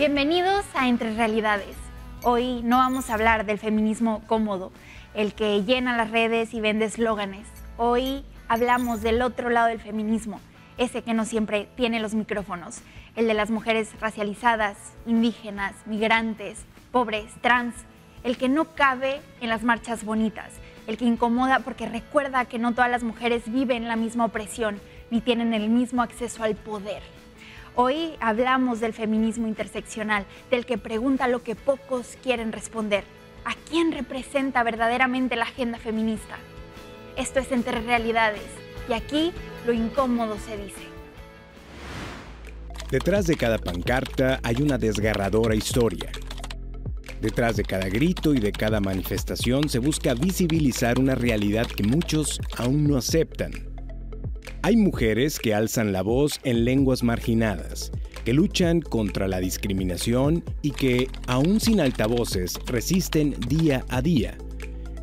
Bienvenidos a Entre Realidades. Hoy no vamos a hablar del feminismo cómodo, el que llena las redes y vende eslóganes. Hoy hablamos del otro lado del feminismo, ese que no siempre tiene los micrófonos, el de las mujeres racializadas, indígenas, migrantes, pobres, trans, el que no cabe en las marchas bonitas, el que incomoda porque recuerda que no todas las mujeres viven la misma opresión ni tienen el mismo acceso al poder. Hoy hablamos del feminismo interseccional, del que pregunta lo que pocos quieren responder. ¿A quién representa verdaderamente la agenda feminista? Esto es Entre Realidades, y aquí lo incómodo se dice. Detrás de cada pancarta hay una desgarradora historia. Detrás de cada grito y de cada manifestación se busca visibilizar una realidad que muchos aún no aceptan. Hay mujeres que alzan la voz en lenguas marginadas, que luchan contra la discriminación y que, aún sin altavoces, resisten día a día.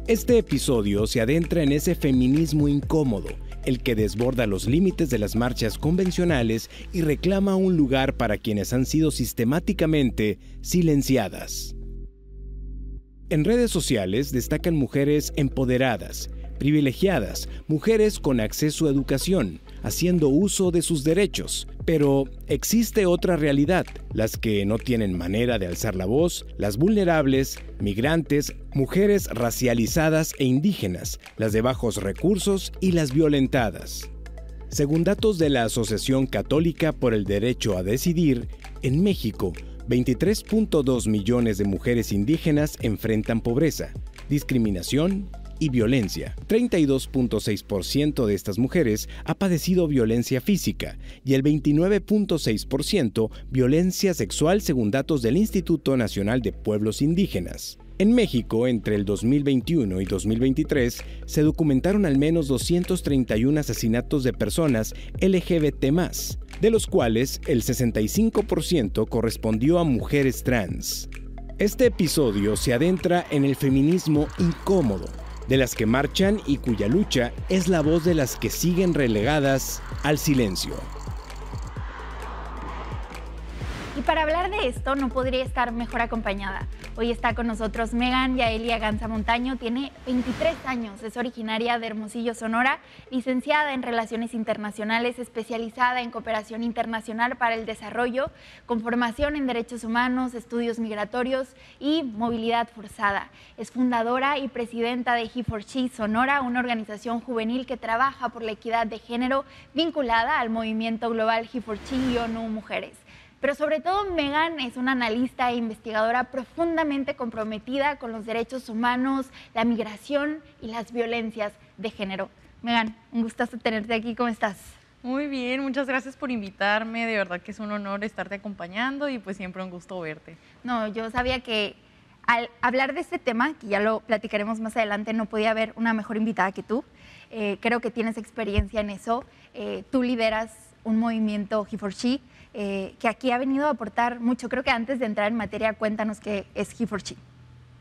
Este episodio se adentra en ese feminismo incómodo, el que desborda los límites de las marchas convencionales y reclama un lugar para quienes han sido sistemáticamente silenciadas. En redes sociales destacan mujeres empoderadas, privilegiadas, mujeres con acceso a educación, haciendo uso de sus derechos. Pero existe otra realidad, las que no tienen manera de alzar la voz, las vulnerables, migrantes, mujeres racializadas e indígenas, las de bajos recursos y las violentadas. Según datos de la Asociación Católica por el Derecho a Decidir, en México, 23.2 millones de mujeres indígenas enfrentan pobreza, discriminación y violencia. 32.6% de estas mujeres ha padecido violencia física y el 29.6% violencia sexual según datos del Instituto Nacional de Pueblos Indígenas. En México, entre el 2021 y 2023, se documentaron al menos 231 asesinatos de personas LGBT+, de los cuales el 65% correspondió a mujeres trans. Este episodio se adentra en el feminismo incómodo, de las que marchan y cuya lucha es la voz de las que siguen relegadas al silencio. Y para hablar de esto no podría estar mejor acompañada. Hoy está con nosotros Megan Yaelia Ganza Montaño, tiene 23 años, es originaria de Hermosillo, Sonora, licenciada en Relaciones Internacionales, especializada en Cooperación Internacional para el Desarrollo, con formación en Derechos Humanos, Estudios Migratorios y Movilidad Forzada. Es fundadora y presidenta de He4She Sonora, una organización juvenil que trabaja por la equidad de género vinculada al movimiento global He4She y ONU Mujeres. Pero sobre todo Megan es una analista e investigadora profundamente comprometida con los derechos humanos, la migración y las violencias de género. Megan, un gustazo tenerte aquí, ¿cómo estás? Muy bien, muchas gracias por invitarme, de verdad que es un honor estarte acompañando y pues siempre un gusto verte. No, yo sabía que al hablar de este tema, que ya lo platicaremos más adelante, no podía haber una mejor invitada que tú. Creo que tienes experiencia en eso, tú lideras un movimiento He4She, que aquí ha venido a aportar mucho. Creo que antes de entrar en materia, cuéntanos qué es He4She.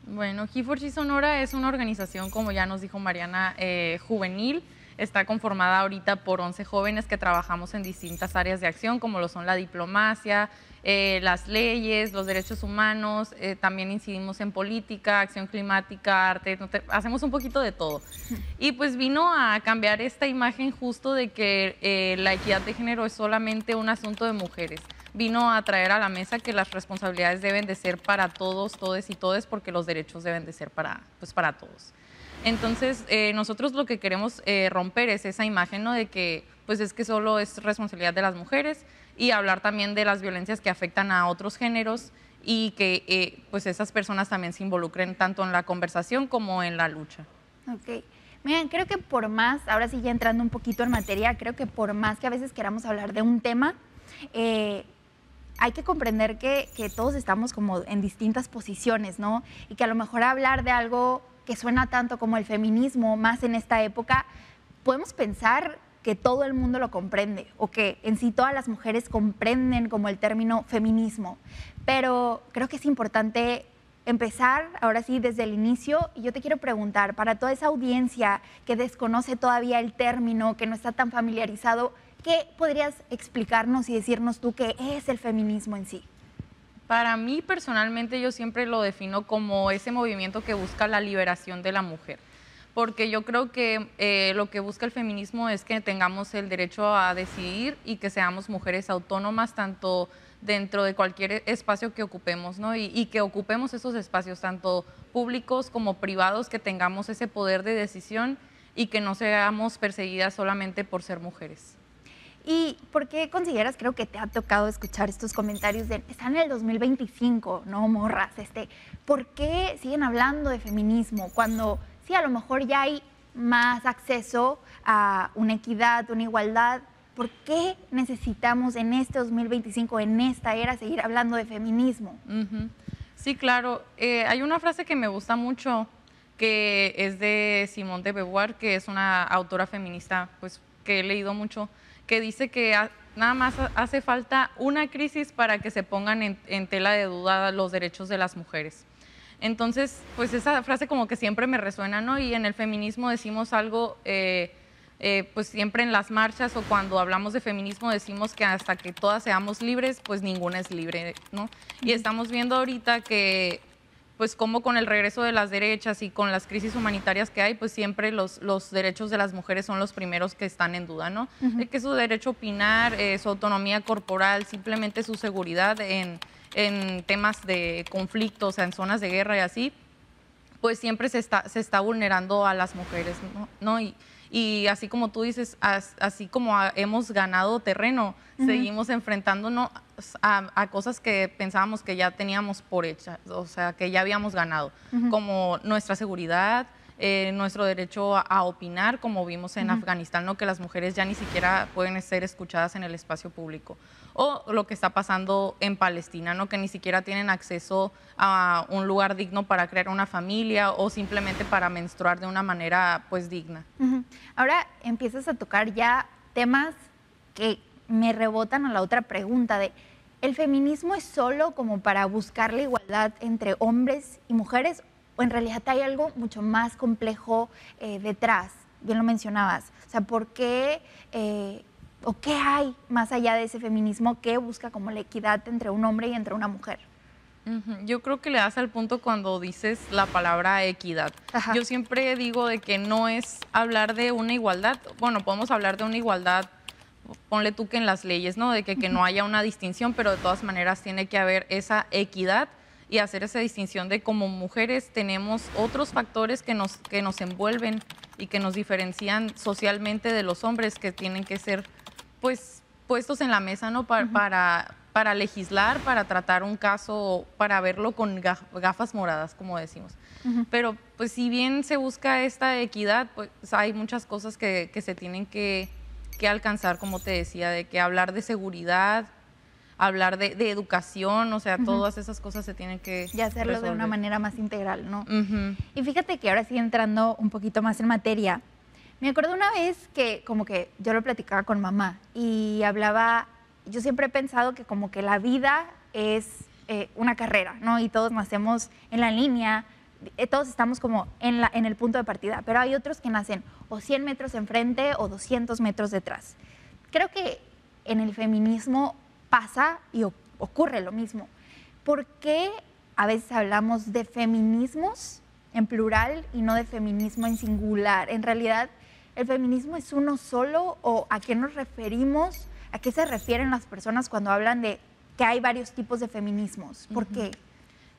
Bueno, He4She Sonora es una organización, como ya nos dijo Mariana, juvenil. Está conformada ahorita por 11 jóvenes que trabajamos en distintas áreas de acción, como lo son la diplomacia, las leyes, los derechos humanos, también incidimos en política, acción climática, arte, hacemos un poquito de todo. Y pues vino a cambiar esta imagen justo de que la equidad de género es solamente un asunto de mujeres. Vino a traer a la mesa que las responsabilidades deben de ser para todos, todes y todes, porque los derechos deben de ser para todos. Entonces, nosotros lo que queremos romper es esa imagen, ¿no? De que pues es que solo es responsabilidad de las mujeres y hablar también de las violencias que afectan a otros géneros y que pues esas personas también se involucren tanto en la conversación como en la lucha. Ok. Miren, creo que por más, ahora sí ya entrando un poquito en materia, creo que por más que a veces queramos hablar de un tema, hay que comprender que todos estamos como en distintas posiciones, ¿no? Y que a lo mejor hablar de algo que suena tanto como el feminismo, más en esta época, podemos pensar que todo el mundo lo comprende o que en sí todas las mujeres comprenden como el término feminismo. Pero creo que es importante empezar ahora sí desde el inicio y yo te quiero preguntar, para toda esa audiencia que desconoce todavía el término, que no está tan familiarizado, ¿qué podrías explicarnos y decirnos tú qué es el feminismo en sí? Para mí, personalmente, yo siempre lo defino como ese movimiento que busca la liberación de la mujer. Porque yo creo que lo que busca el feminismo es que tengamos el derecho a decidir y que seamos mujeres autónomas, tanto dentro de cualquier espacio que ocupemos, ¿no? Y que ocupemos esos espacios, tanto públicos como privados, que tengamos ese poder de decisión y que no seamos perseguidas solamente por ser mujeres. ¿Y por qué consideras, creo que te ha tocado escuchar estos comentarios de, están en el 2025, no morras, ¿por qué siguen hablando de feminismo cuando sí, a lo mejor ya hay más acceso a una equidad, una igualdad? ¿Por qué necesitamos en este 2025, en esta era, seguir hablando de feminismo? Sí, claro. Hay una frase que me gusta mucho, que es de Simone de Beauvoir, que es una autora feminista, pues, que he leído mucho, que dice que nada más hace falta una crisis para que se pongan en tela de duda los derechos de las mujeres. Entonces, pues esa frase como que siempre me resuena, ¿no? Y en el feminismo decimos algo, pues siempre en las marchas o cuando hablamos de feminismo decimos que hasta que todas seamos libres, pues ninguna es libre, ¿no? Y estamos viendo ahorita que, pues como con el regreso de las derechas y con las crisis humanitarias que hay, pues siempre los derechos de las mujeres son los primeros que están en duda, ¿no? De que su derecho a opinar, su autonomía corporal, simplemente su seguridad en temas de conflicto, o sea, en zonas de guerra y así, pues siempre se está vulnerando a las mujeres, ¿no? Y así como tú dices, así como hemos ganado terreno, seguimos enfrentándonos a cosas que pensábamos que ya teníamos por hechas, o sea, que ya habíamos ganado, como nuestra seguridad, nuestro derecho a opinar, como vimos en Afganistán, ¿no? Que las mujeres ya ni siquiera pueden ser escuchadas en el espacio público. O lo que está pasando en Palestina, ¿no? Que ni siquiera tienen acceso a un lugar digno para crear una familia o simplemente para menstruar de una manera, pues, digna. Ahora empiezas a tocar ya temas que me rebotan a la otra pregunta de, ¿el feminismo es solo como para buscar la igualdad entre hombres y mujeres o en realidad hay algo mucho más complejo detrás? Bien lo mencionabas. O sea, ¿por qué o qué hay más allá de ese feminismo que busca como la equidad entre un hombre y entre una mujer? Yo creo que le das al punto cuando dices la palabra equidad. Yo siempre digo de que no es hablar de una igualdad, bueno, podemos hablar de una igualdad, ponle tú que en las leyes, ¿no? De que no haya una distinción, pero de todas maneras tiene que haber esa equidad y hacer esa distinción de como mujeres tenemos otros factores que nos envuelven y que nos diferencian socialmente de los hombres que tienen que ser, pues, puestos en la mesa, ¿no? Para legislar, para tratar un caso, para verlo con gafas moradas, como decimos. Pero, pues, si bien se busca esta equidad, pues hay muchas cosas que se tienen que alcanzar, como te decía, de que hablar de seguridad, hablar de educación, o sea, todas esas cosas se tienen que y hacerlo resolver de una manera más integral, ¿no? Y fíjate que ahora sí entrando un poquito más en materia, me acuerdo una vez que como que yo lo platicaba con mamá y hablaba, yo siempre he pensado que como que la vida es una carrera, ¿no? Y todos nacemos en la línea, todos estamos como en el punto de partida, pero hay otros que nacen o 100 metros enfrente o 200 metros detrás. Creo que en el feminismo pasa y ocurre lo mismo. ¿Por qué a veces hablamos de feminismos en plural y no de feminismo en singular? En realidad, ¿el feminismo es uno solo o a qué nos referimos? ¿A qué se refieren las personas cuando hablan de que hay varios tipos de feminismos? ¿Por qué?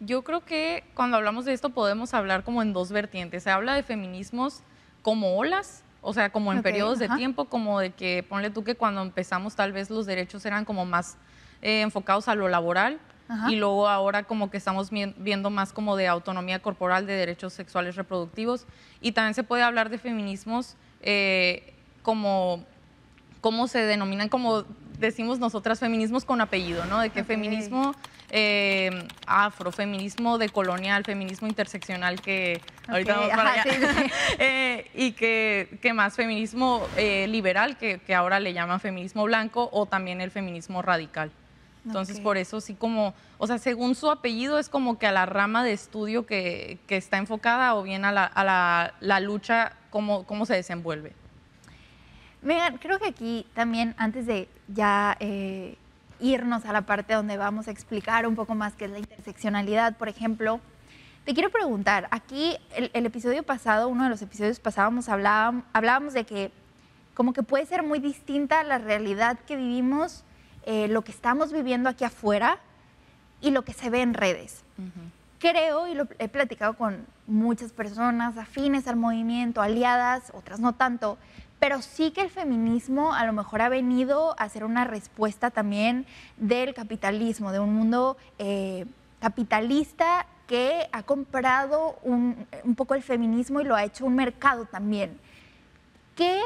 Yo creo que cuando hablamos de esto podemos hablar como en dos vertientes. Se habla de feminismos como olas, o sea, como en periodos de tiempo, como de que, ponle tú que cuando empezamos tal vez los derechos eran como más enfocados a lo laboral y luego ahora como que estamos viendo más como de autonomía corporal, de derechos sexuales reproductivos. Y también se puede hablar de feminismos como se denominan, como decimos nosotras, feminismos con apellido, ¿no? De que feminismo afrofeminismo decolonial, feminismo interseccional, que ahorita vamos para allá. Y que más feminismo liberal, que ahora le llaman feminismo blanco, o también el feminismo radical. Entonces, por eso sí como, o sea, según su apellido es como que a la rama de estudio que está enfocada o bien a la lucha, cómo se desenvuelve. Megan, creo que aquí también, antes de ya irnos a la parte donde vamos a explicar un poco más qué es la interseccionalidad, por ejemplo, te quiero preguntar, aquí el episodio pasado, uno de los episodios pasados, hablábamos de que como que puede ser muy distinta la realidad que vivimos, lo que estamos viviendo aquí afuera y lo que se ve en redes. Creo, y lo he platicado con muchas personas afines al movimiento, aliadas, otras no tanto, pero sí que el feminismo a lo mejor ha venido a ser una respuesta también del capitalismo, de un mundo capitalista que ha comprado un poco el feminismo y lo ha hecho un mercado también. ¿Qué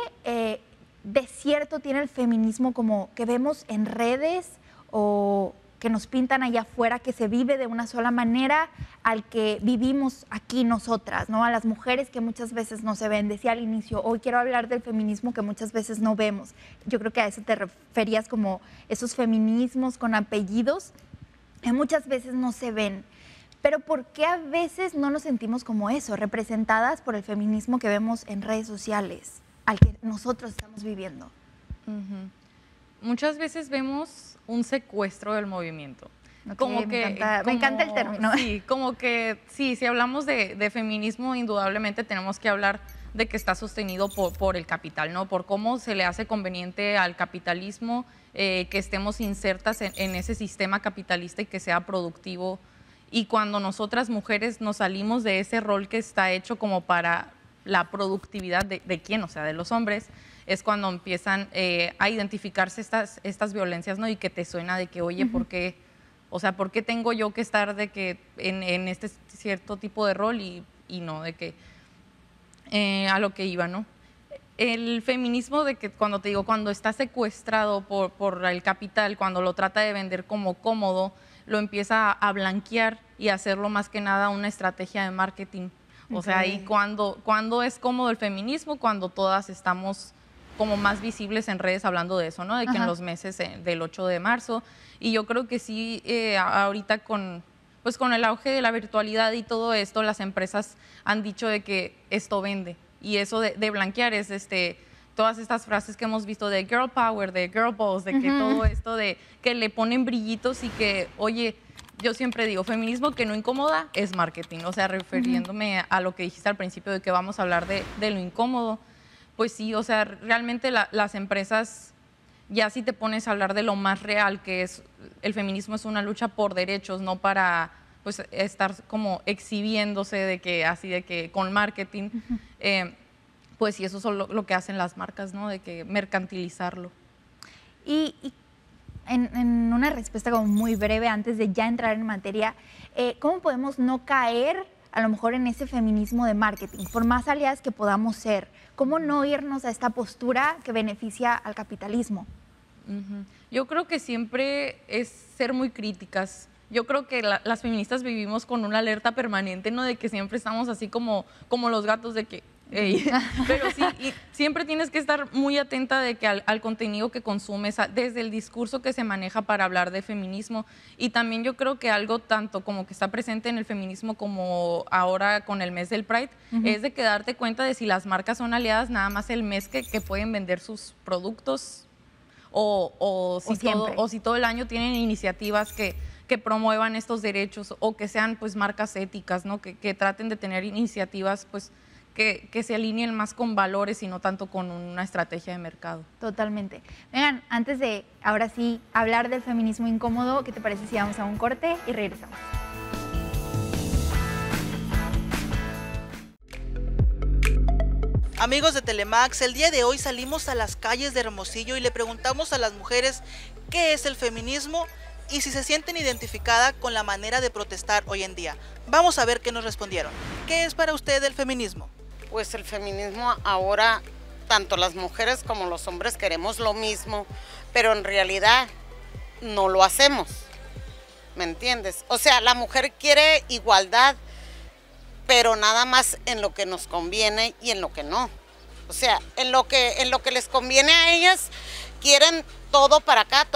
de cierto tiene el feminismo como que vemos en redes o que nos pintan allá afuera, que se vive de una sola manera al que vivimos aquí nosotras, ¿no? A las mujeres que muchas veces no se ven? Decía al inicio, hoy quiero hablar del feminismo que muchas veces no vemos. Yo creo que a eso te referías, como esos feminismos con apellidos que muchas veces no se ven. Pero ¿por qué a veces no nos sentimos como eso, representadas por el feminismo que vemos en redes sociales, al que nosotros estamos viviendo? Muchas veces vemos un secuestro del movimiento. Okay, como que, me encanta el término. Sí, como que sí, si hablamos de feminismo, indudablemente tenemos que hablar de que está sostenido por el capital, ¿no? Por cómo se le hace conveniente al capitalismo que estemos insertas en ese sistema capitalista y que sea productivo. Y cuando nosotras mujeres nos salimos de ese rol que está hecho como para la productividad de quién, o sea, de los hombres, es cuando empiezan a identificarse estas violencias, ¿no? Y que te suena de que, oye, ¿por qué? O sea, ¿por qué tengo yo que estar de que en este cierto tipo de rol y no de que a lo que iba, ¿no? El feminismo de que cuando te digo, cuando está secuestrado por el capital, cuando lo trata de vender como cómodo, lo empieza a blanquear y a hacerlo más que nada una estrategia de marketing. O sea, ahí cuando es cómodo el feminismo, cuando todas estamos como más visibles en redes hablando de eso, ¿no? De que en los meses del 8 de marzo. Y yo creo que sí, ahorita con el auge de la virtualidad y todo esto, las empresas han dicho de que esto vende. Y eso de blanquear es todas estas frases que hemos visto de girl power, de girl boss, de que todo esto de que le ponen brillitos y que, oye, yo siempre digo, feminismo que no incomoda es marketing. O sea, refiriéndome a lo que dijiste al principio de que vamos a hablar de lo incómodo. Pues sí, o sea, realmente las empresas, ya si te pones a hablar de lo más real, que es el feminismo, es una lucha por derechos, no para pues estar como exhibiéndose de que así de que con marketing, pues sí, eso es lo que hacen las marcas, ¿no? De que mercantilizarlo. Y en una respuesta como muy breve, antes de ya entrar en materia, ¿cómo podemos no caer a lo mejor en ese feminismo de marketing, por más aliadas que podamos ser? ¿Cómo no irnos a esta postura que beneficia al capitalismo? Yo creo que siempre es ser muy críticas. Yo creo que las feministas vivimos con una alerta permanente, ¿no? De que siempre estamos así como los gatos de que... Ey. Pero sí, y siempre tienes que estar muy atenta de que al contenido que consumes, desde el discurso que se maneja para hablar de feminismo. Y también yo creo que algo tanto como que está presente en el feminismo como ahora con el mes del Pride, es de que darte cuenta de si las marcas son aliadas nada más el mes que pueden vender sus productos o si todo el año tienen iniciativas que promuevan estos derechos o que sean pues marcas éticas, ¿no? Que traten de tener iniciativas pues que se alineen más con valores y no tanto con una estrategia de mercado. Totalmente. Vengan, antes de ahora sí hablar del feminismo incómodo, ¿qué te parece si vamos a un corte y regresamos? Amigos de Telemax, el día de hoy salimos a las calles de Hermosillo y le preguntamos a las mujeres qué es el feminismo y si se sienten identificadas con la manera de protestar hoy en día. Vamos a ver qué nos respondieron. ¿Qué es para usted el feminismo? Pues el feminismo ahora, tanto las mujeres como los hombres queremos lo mismo, pero en realidad no lo hacemos, ¿me entiendes? O sea, la mujer quiere igualdad, pero nada más en lo que nos conviene y en lo que no. O sea, en lo que les conviene a ellas, quieren todo para acá,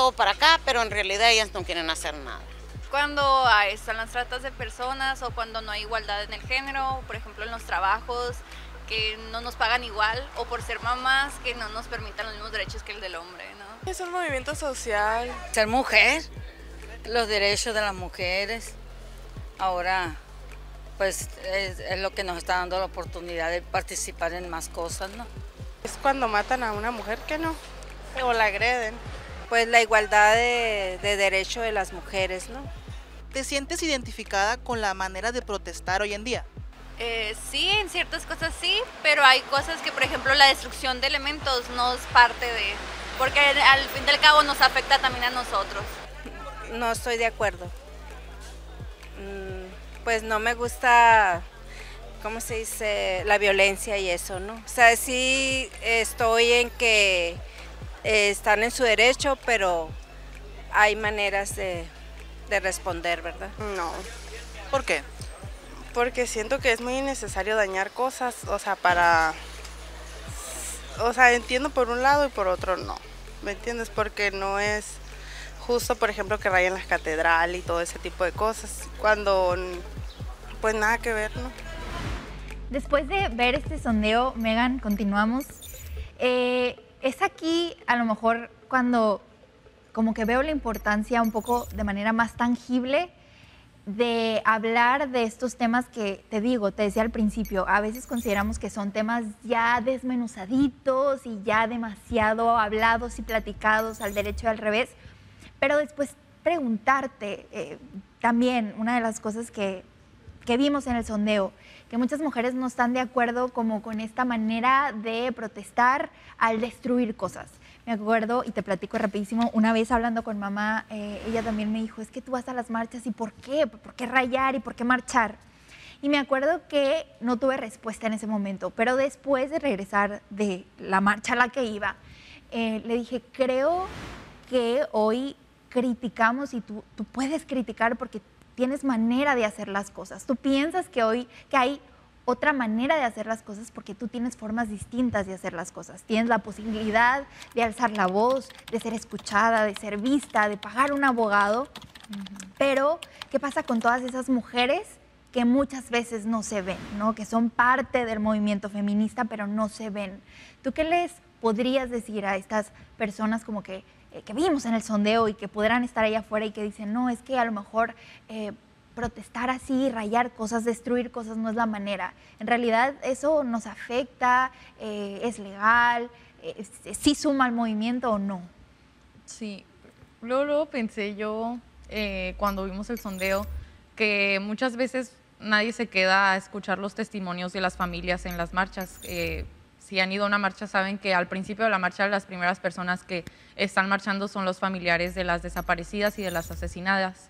pero en realidad ellas no quieren hacer nada. Cuando están las tratas de personas o cuando no hay igualdad en el género, por ejemplo en los trabajos, que no nos pagan igual o por ser mamás que no nos permitan los mismos derechos que el del hombre, ¿no? Es un movimiento social. Ser mujer, los derechos de las mujeres. Ahora, pues es lo que nos está dando la oportunidad de participar en más cosas, ¿no? Es cuando matan a una mujer que no, o la agreden. Pues la igualdad de derecho de las mujeres, ¿no? ¿Te sientes identificada con la manera de protestar hoy en día? Sí, en ciertas cosas sí, pero hay cosas que, por ejemplo, la destrucción de elementos no es parte de... Porque al fin y al cabo nos afecta también a nosotros. No estoy de acuerdo. Pues no me gusta, ¿cómo se dice? La violencia y eso, ¿no? O sea, sí estoy en que están en su derecho, pero hay maneras de responder, ¿verdad? No. ¿Por qué? Porque siento que es muy innecesario dañar cosas, o sea, entiendo por un lado y por otro no, ¿me entiendes? Porque no es justo, por ejemplo, que rayen las catedrales y todo ese tipo de cosas, cuando pues nada que ver, ¿no? Después de ver este sondeo, Megan, continuamos. Es aquí, a lo mejor, cuando como que veo la importancia un poco de manera más tangible de hablar de estos temas que te decía al principio, a veces consideramos que son temas ya desmenuzaditos y ya demasiado hablados y platicados al derecho y al revés, pero después preguntarte, también una de las cosas que vimos en el sondeo, que muchas mujeres no están de acuerdo como con esta manera de protestar al destruir cosas. Me acuerdo, y te platico rapidísimo, una vez hablando con mamá, ella también me dijo, es que tú vas a las marchas, ¿y por qué? ¿Por qué rayar y por qué marchar? Y me acuerdo que no tuve respuesta en ese momento, pero después de regresar de la marcha a la que iba, le dije, creo que hoy criticamos y tú puedes criticar porque tienes manera de hacer las cosas. Tú piensas que hoy que hay otra manera de hacer las cosas porque tú tienes formas distintas de hacer las cosas. Tienes la posibilidad de alzar la voz, de ser escuchada, de ser vista, de pagar un abogado. Pero, ¿qué pasa con todas esas mujeres que muchas veces no se ven, ¿no? Que son parte del movimiento feminista, pero no se ven? ¿Tú qué les podrías decir a estas personas como que vimos en el sondeo y que podrán estar ahí afuera y que dicen, no, es que a lo mejor protestar así, rayar cosas, destruir cosas no es la manera? En realidad eso nos afecta, es legal, sí suma al movimiento o no. Sí, luego pensé yo cuando vimos el sondeo que muchas veces nadie se queda a escuchar los testimonios de las familias en las marchas. Si han ido a una marcha saben que al principio de la marcha las primeras personas que están marchando son los familiares de las desaparecidas y de las asesinadas.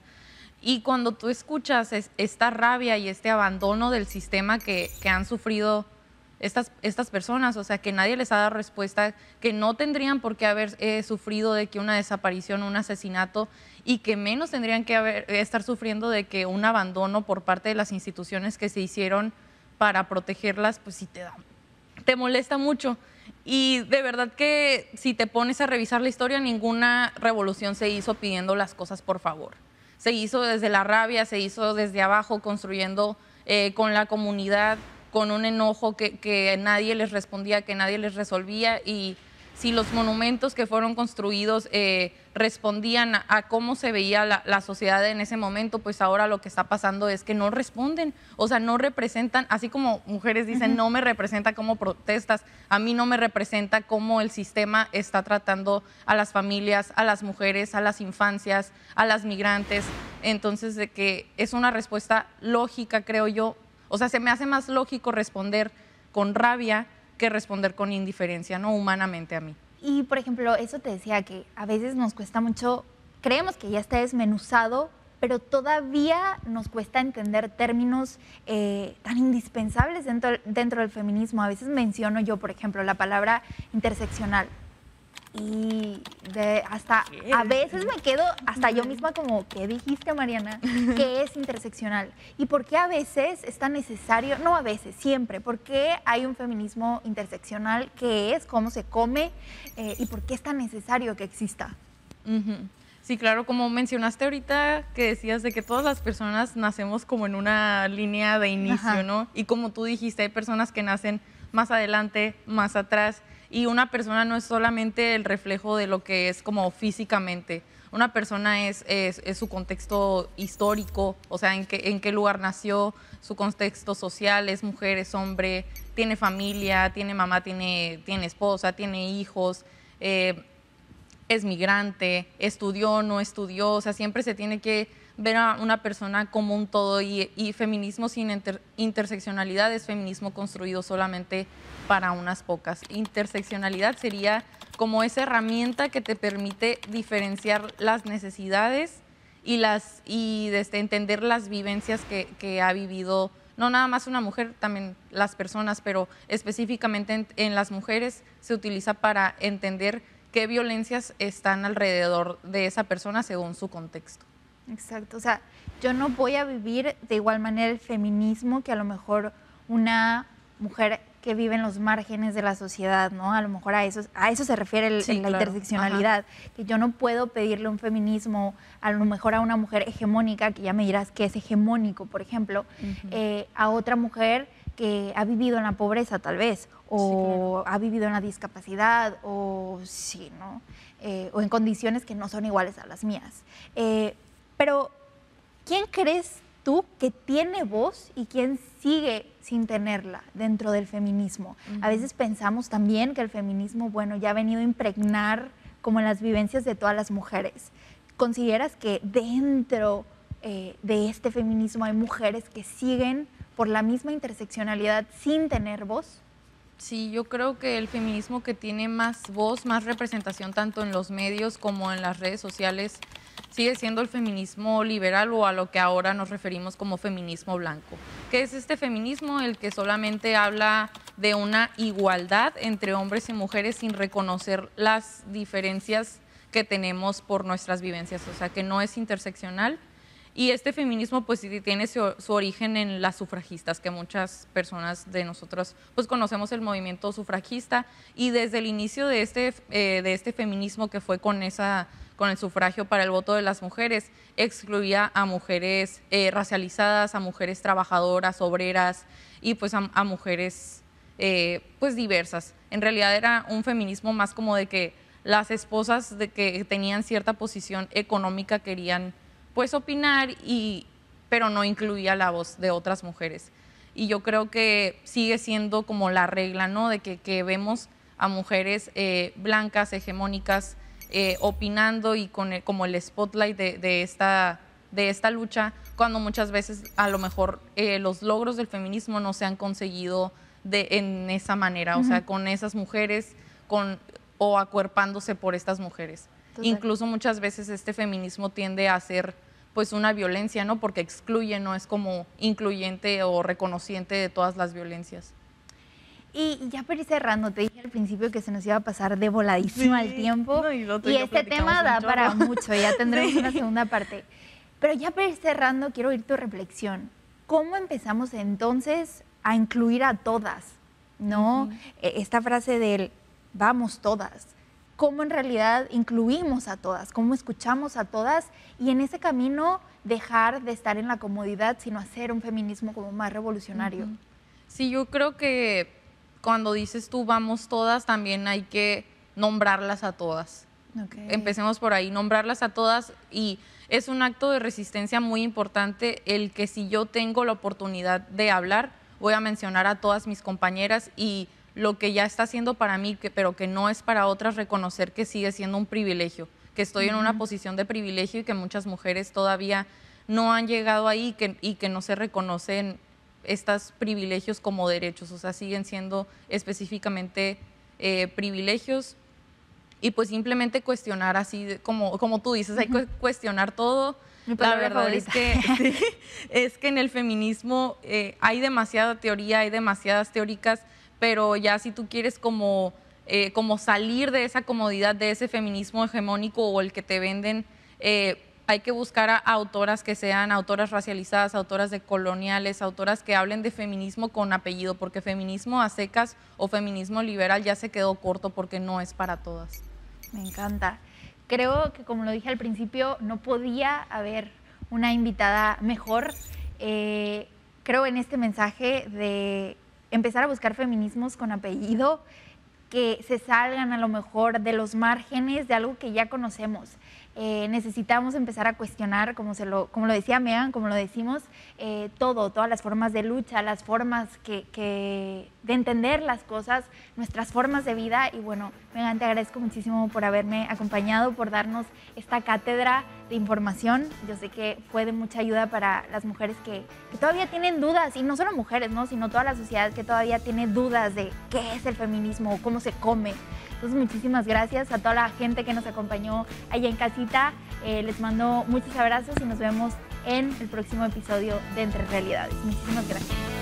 Y cuando tú escuchas esta rabia y este abandono del sistema que han sufrido estas personas, o sea, que nadie les ha dado respuesta, que no tendrían por qué haber sufrido de que una desaparición, un asesinato, y que menos tendrían que estar sufriendo de que un abandono por parte de las instituciones que se hicieron para protegerlas, pues sí te molesta mucho. Y de verdad que si te pones a revisar la historia, ninguna revolución se hizo pidiendo las cosas por favor. Se hizo desde la rabia, se hizo desde abajo, construyendo con la comunidad, con un enojo que nadie les respondía, que nadie les resolvía. Y si los monumentos que fueron construidos respondían a cómo se veía la sociedad en ese momento, pues ahora lo que está pasando es que no responden, o sea, no representan, así como mujeres dicen, no me representa cómo protestas, a mí no me representa cómo el sistema está tratando a las familias, a las mujeres, a las infancias, a las migrantes. Entonces, de que es una respuesta lógica, creo yo. O sea, se me hace más lógico responder con rabia que responder con indiferencia, ¿no? Humanamente a mí. Y, por ejemplo, eso te decía que a veces nos cuesta mucho, creemos que ya está desmenuzado, pero todavía nos cuesta entender términos tan indispensables dentro del feminismo. A veces menciono yo, por ejemplo, la palabra interseccional. Y a veces me quedo hasta yo misma como, ¿qué dijiste, Mariana? ¿Qué es interseccional? ¿Y por qué a veces es tan necesario? No a veces, siempre. ¿Por qué hay un feminismo interseccional? ¿Qué es? ¿Cómo se come? ¿Y por qué es tan necesario que exista? Sí, claro, como mencionaste ahorita que decías de que todas las personas nacemos como en una línea de inicio, Ajá. ¿no? Y como tú dijiste, hay personas que nacen más adelante, más atrás, y una persona no es solamente el reflejo de lo que es como físicamente. Una persona es su contexto histórico, o sea, en qué lugar nació, su contexto social, es mujer, es hombre, tiene familia, tiene mamá, tiene esposa, tiene hijos, es migrante, estudió, no estudió, o sea, siempre se tiene que ver a una persona como un todo y feminismo sin interseccionalidad es feminismo construido solamente para unas pocas. Interseccionalidad sería como esa herramienta que te permite diferenciar las necesidades y entender las vivencias que ha vivido, no nada más una mujer, también las personas, pero específicamente en las mujeres se utiliza para entender qué violencias están alrededor de esa persona según su contexto. Exacto, o sea, yo no voy a vivir de igual manera el feminismo que a lo mejor una mujer que vive en los márgenes de la sociedad, ¿no? A lo mejor a eso se refiere Sí, la claro. interseccionalidad, que yo no puedo pedirle un feminismo a lo mejor a una mujer hegemónica, que ya me dirás que es hegemónico, por ejemplo, a otra mujer que ha vivido en la pobreza tal vez, o ha vivido en la discapacidad, o sí, ¿no? O en condiciones que no son iguales a las mías. Pero, ¿quién crees tú que tiene voz y quién sigue sin tenerla dentro del feminismo? A veces pensamos también que el feminismo, bueno, ya ha venido a impregnar como en las vivencias de todas las mujeres. ¿Consideras que dentro de este feminismo hay mujeres que siguen por la misma interseccionalidad sin tener voz? Sí, yo creo que el feminismo que tiene más voz, más representación tanto en los medios como en las redes sociales, sigue siendo el feminismo liberal o a lo que ahora nos referimos como feminismo blanco. ¿Qué es este feminismo? El que solamente habla de una igualdad entre hombres y mujeres sin reconocer las diferencias que tenemos por nuestras vivencias, o sea, que no es interseccional. Y este feminismo pues tiene su origen en las sufragistas, que muchas personas de nosotros pues conocemos el movimiento sufragista, y desde el inicio de este feminismo, que fue con el sufragio para el voto de las mujeres, excluía a mujeres racializadas, a mujeres trabajadoras, obreras y pues a mujeres pues diversas. En realidad era un feminismo más como de que las esposas de que tenían cierta posición económica querían pues opinar, pero no incluía la voz de otras mujeres. Y yo creo que sigue siendo como la regla, ¿no? De que vemos a mujeres blancas, hegemónicas, opinando y con como el spotlight de esta lucha, cuando muchas veces a lo mejor los logros del feminismo no se han conseguido en esa manera, o sea, con esas mujeres o acuerpándose por estas mujeres. Total. Incluso muchas veces este feminismo tiende a ser pues una violencia, ¿no? Porque excluye, no es como incluyente o reconociente de todas las violencias. Y ya para ir cerrando, te dije al principio que se nos iba a pasar de voladísima el tiempo. No, y este tema da para mucho, ya tendremos una segunda parte. Pero ya para ir cerrando, quiero oír tu reflexión. ¿Cómo empezamos entonces a incluir a todas? ¿No? Esta frase del vamos todas. ¿Cómo en realidad incluimos a todas? ¿Cómo escuchamos a todas? Y en ese camino dejar de estar en la comodidad, sino hacer un feminismo como más revolucionario. Sí, yo creo que cuando dices tú vamos todas, también hay que nombrarlas a todas. Okay. Empecemos por ahí, nombrarlas a todas, y es un acto de resistencia muy importante el que si yo tengo la oportunidad de hablar, voy a mencionar a todas mis compañeras y lo que ya está haciendo para mí, pero que no es para otras, reconocer que sigue siendo un privilegio, que estoy en una posición de privilegio y que muchas mujeres todavía no han llegado ahí y que no se reconocen estos privilegios como derechos, o sea, siguen siendo específicamente privilegios. Y pues simplemente cuestionar así, como tú dices, hay que cuestionar todo. La verdad es que, sí, es que en el feminismo hay demasiada teoría, hay demasiadas teóricas, pero ya si tú quieres como salir de esa comodidad, de ese feminismo hegemónico o el que te venden, hay que buscar a autoras que sean autoras racializadas, autoras decoloniales, autoras que hablen de feminismo con apellido, porque feminismo a secas o feminismo liberal ya se quedó corto porque no es para todas. Me encanta. Creo que, como lo dije al principio, no podía haber una invitada mejor. Creo en este mensaje de empezar a buscar feminismos con apellido, que se salgan a lo mejor de los márgenes de algo que ya conocemos. Necesitamos empezar a cuestionar, como lo decía Megan, como lo decimos, todas las formas de lucha, las formas de entender las cosas, nuestras formas de vida. Y bueno, Megan, te agradezco muchísimo por haberme acompañado, por darnos esta cátedra de información. Yo sé que fue de mucha ayuda para las mujeres que todavía tienen dudas, y no solo mujeres, ¿no?, sino toda la sociedad que todavía tiene dudas de qué es el feminismo, cómo se come. Entonces, muchísimas gracias a toda la gente que nos acompañó allá en casita. Les mando muchos abrazos y nos vemos en el próximo episodio de Entre Realidades. Muchísimas gracias.